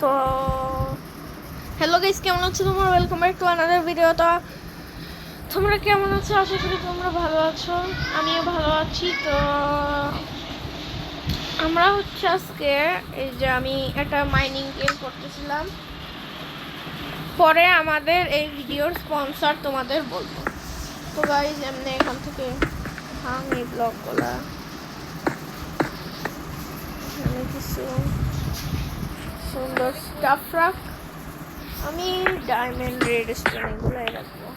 তো hello guys, কেমন আছো তোমরা? Welcome back to another video. তো তোমরা কেমন আছো? আশা করি তোমরা ভালো আছো, আমিও ভালো আছি। তো আমরা আজকে এই যে আমি একটা মাইনিং গেম করতেছিলাম, পরে আমাদের এই ভিডিওর স্পন্সর তোমাদের বলবো। তো গাইস এমনি এখান থেকে এই ব্লগগুলা আমি কিছু সুন্দর স্টাফ রাখ, আমি ডায়মন্ড রেড স্টোন এগুলোই রাখবো।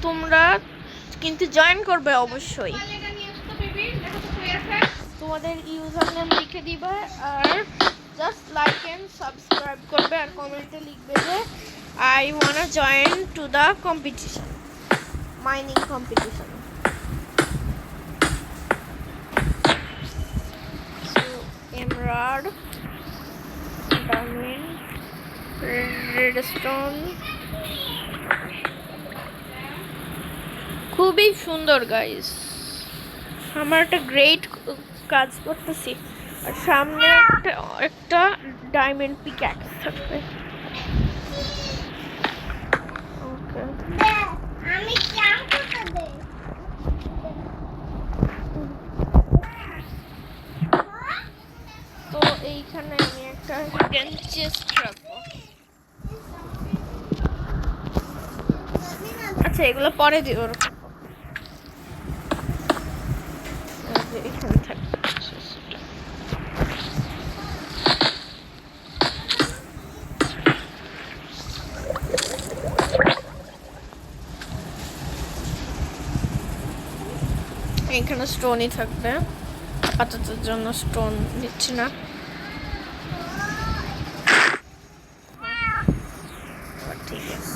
তোমরা কিন্তু জয়েন করবে অবশ্যই। তোমাদের ইউজার নেম লিখে দিবে আর জাস্ট লাইক এন্ড সাবস্ক্রাইব করবে আর কমেন্টে লিখবে যে I wanna join to the competition, mining competition. So emerald, diamond, redstone, খুবই সুন্দর গাইস। আমার একটা গ্রেট কাজ করতেছি আর সামনে একটা ডায়মন্ড পিক্যাক্স থাকবে। ওকে, আমি চাম করতে দে। তো এইখানে আমি একটা হিডেন চেস্ট রাখবো। আচ্ছা, এগুলো পরে দিব। এখানে থাকবে এখানে স্টোনই থাকবে, আপাততের জন্য স্টোন দিচ্ছি না। ঠিক আছে,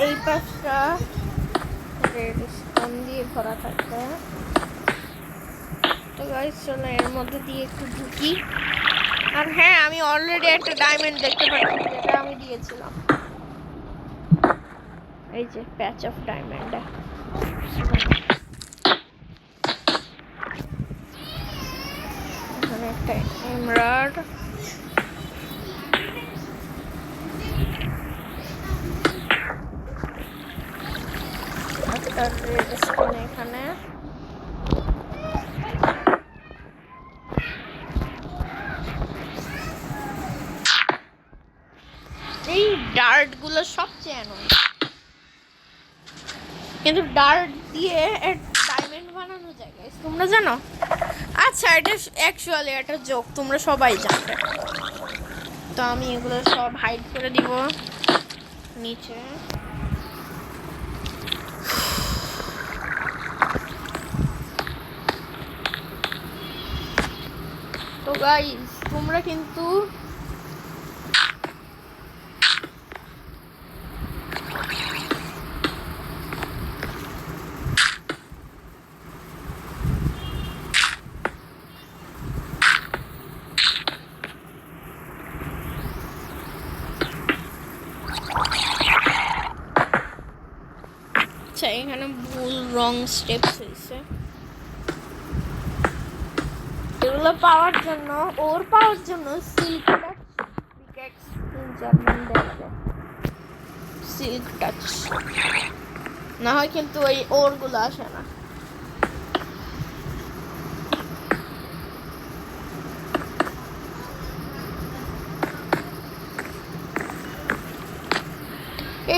এই পাশটা রেড স্টোন দিয়ে ভরা থাকবে। তো গাইস চলো এর মধ্যে দিয়ে একটু ঢুকি। আর হ্যাঁ, আমি অলরেডি একটা ডায়মন্ড দেখতে পাচ্ছি যেটা আমি দিয়েছিলাম, এই যে প্যাচ অফ ডায়মন্ড। এখানে একটা এমরাল্ড, একটা রেড স্টোন এখানে, এই ডার্ট গুলো সবচেয়ে অ্যানোয়িং, কিন্তু ডার্ট দিয়ে ডায়মন্ড বানানো যায় গাইস, তোমরা জানো? আচ্ছা, এটা অ্যাকচুয়ালি একটা জোক, তোমরা সবাই জানবে। তো আমি এগুলো সব হাইড করে দিব নিচে। তো গাইস তোমরা কিন্তু এখানে ভুল রং স্টেপস হয়েছে, এগুলো পাওয়ার জন্য সিল্ক টাচ না হয় কিন্তু ওই ওরগুলো আসে না।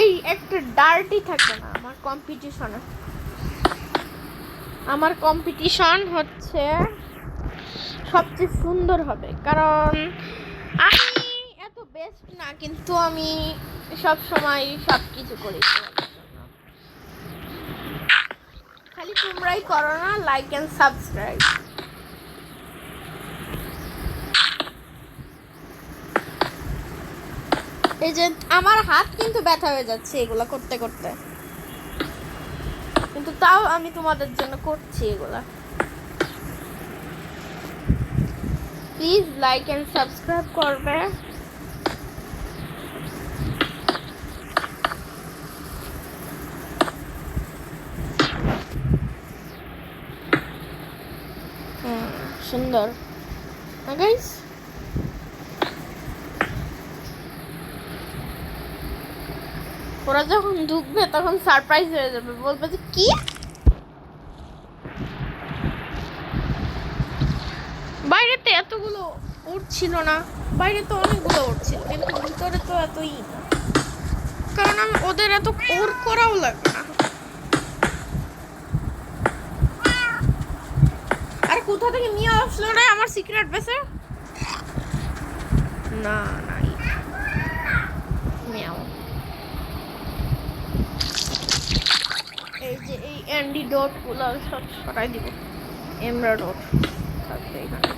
এই একটা ডার্টি থাকে না আমার কম্পিটিশনে। আমার কম্পিটিশন হচ্ছে সবচেয়ে সুন্দর হবে, কারণ আমি এত বেস্ট না, কিন্তু আমি সব সময় সব কিছু করি। খালি তোমরাই করো না লাইক এন্ড সাবস্ক্রাইব। এই যে আমার হাত কিন্তু ব্যথা হয়ে যাচ্ছে এগুলো করতে করতে, কিন্তু তাও আমি তোমাদের জন্য করছি এগুলা। প্লিজ লাইক এন্ড সাবস্ক্রাইব করবে। সুন্দর না গাইস? ওরা যখন ঢুকবে তখন সারপ্রাইজ হয়ে যাবে, বলবে যে কি বাইরেতে এতগুলো উঠছিল না, বাইরে তো অনেকগুলো উঠছিল কিন্তু ভিতরে তো এতই না, কারণ আমি ওদের এত ওর করাও লাগবে না। আর কোথা থেকে নিয়ে আসলো রে আমার সিক্রেট বেসে? না নাই মিয়াও। এই যে এই অ্যান্টিডোট গুলো সব সরাই দিব, এমরাডোট থাকবে এখানে।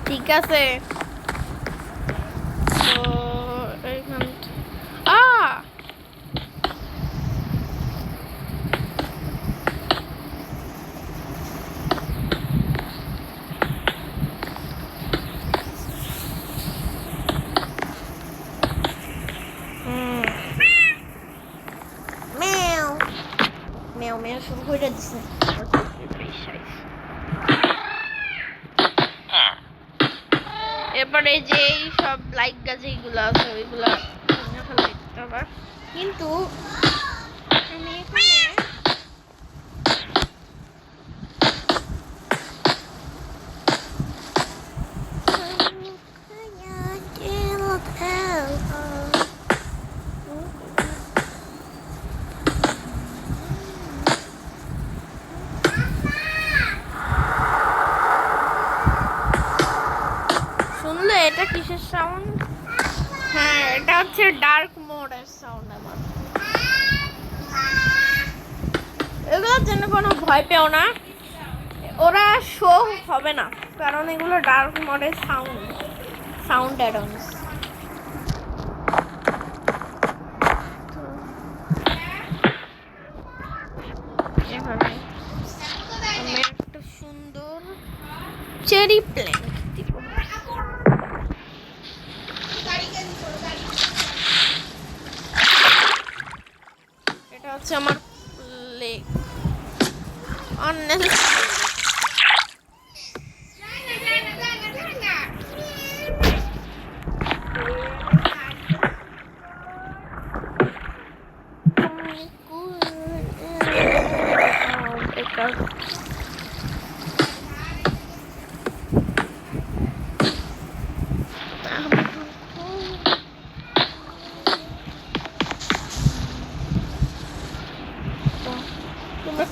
ঠিক আছে, তো এইখান মেও মেও শুরু করে দিছে। এরপরে যে এই সব লাইক গাছ এইগুলো আছে ওইগুলা দেখতে হবে, কিন্তু আমি এখানে শুনলে এটা কিসের সাউন্ড? হ্যাঁ, এটা হচ্ছে ডার্ক মোডের সাউন্ড আমার। এগুলোর জন্য কোনো ভয় পেও না, ওরা শো হবে না, কারণ এগুলো ডার্ক মোডের সাউন্ড অ্যাডন্স। এখানে আমি একটা সুন্দর চেরি প্ল্যান্ট দিব। এটা হচ্ছে আমার লেগ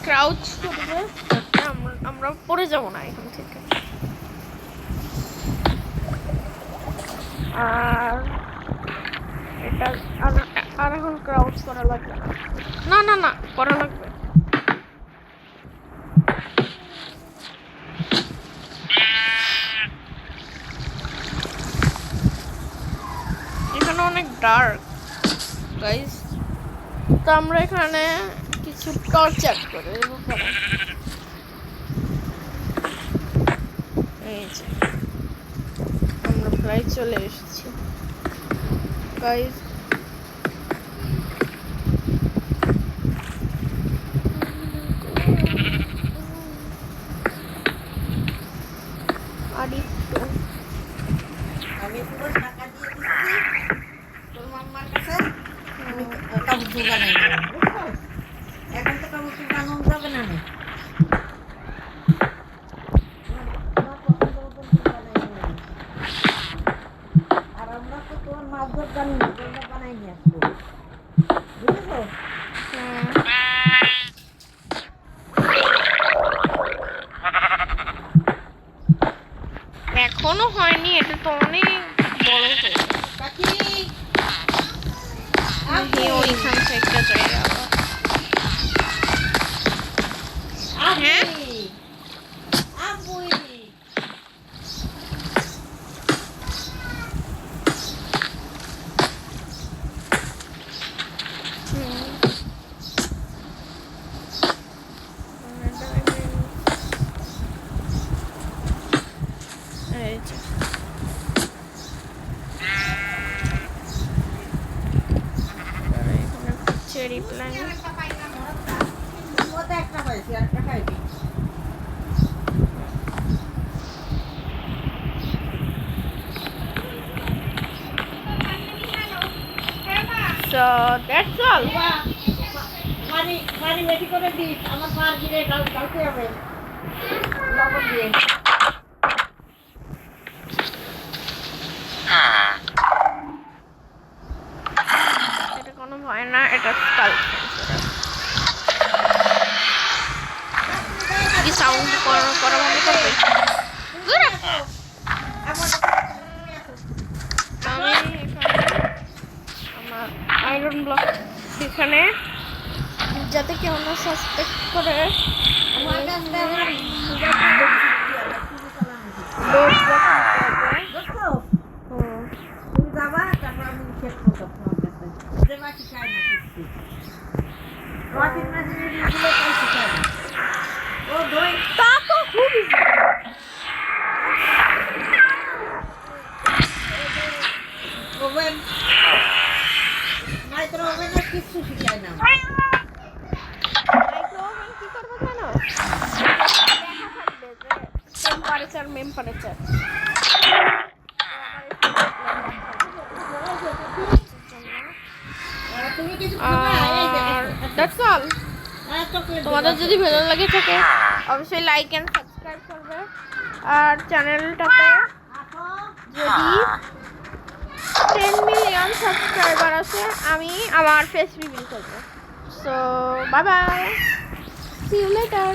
ক্রাউচ করবে, আমরা পড়ে যাব না এখান থেকে। আর এটা আর এখন ক্রাউচ করা লাগবে না, না না করা লাগবে। এখানে অনেক ডার্ক গাইস, তো আমরা এখানে কিছু টর্চ অ্যাড করে দেবো। এই যে আমরা প্রায় চলে এসেছি গাইস। আদিত্য আমি পুরো টাকা দিয়ে দিচ্ছি তোর মাম্মার কাছে, আমি কাবুচুর বানাই দেবো, বুঝছো? এখন তো কাবুচুর বানানো যাবে না। আর আমরা তো তোর মাছ ধর জানি না, তোমরা বানাই নিয়ে আসবো, বুঝেছো? এখনো হয়নি, এটা তো অনেক বড় হয়েছে। পাখি আমি ওইখান থেকে যাই আবার। হ্যাঁ? আবুই চেরি প্ল্যান মতো একটা পাইছি আর একটা খাইবি so that's all. পানি বেশি করে দিস আমার পার গিরে কালকে হবে লবণ দিয়ে এটা কোনো ভয় না, এটা স্কাল কি সাউন্ড করা বন্ধ করবে? আমি এখানে আমার আয়রন ব্লক এখানে যাতে কেউ না সাসপেক্ট করে আমার কাছে আমার ডোর ব্লক দেখো তুমি যাবা তারপর আমি চেক করব তোমার কাছে যে বাকি চাই না কিছু ওয়াশিং মেশিনে দিলে পাইছি চাই না ও দই তা তো খুব ইজি। ওভেন মাইক্রো ওভেনে কিছু শিখায় না মাইক্রোওভেন কি করবে জানো? লেখা থাকবে যে টেম্পারেচার মেম্পারেচার। তুমি কিছু খাবা এই আর দেখো দ্যাটস অল। চকলেট তোমাদের যদি ভালো লাগে থাকে অবশ্যই লাইক এন্ড সাবস্ক্রাইব করবে। আর চ্যানেলটাতে যদি 10 মিলিয়ন সাবস্ক্রাইবার আছে আমি আমার ফেস রিভিল করব। So bye bye, see you letter.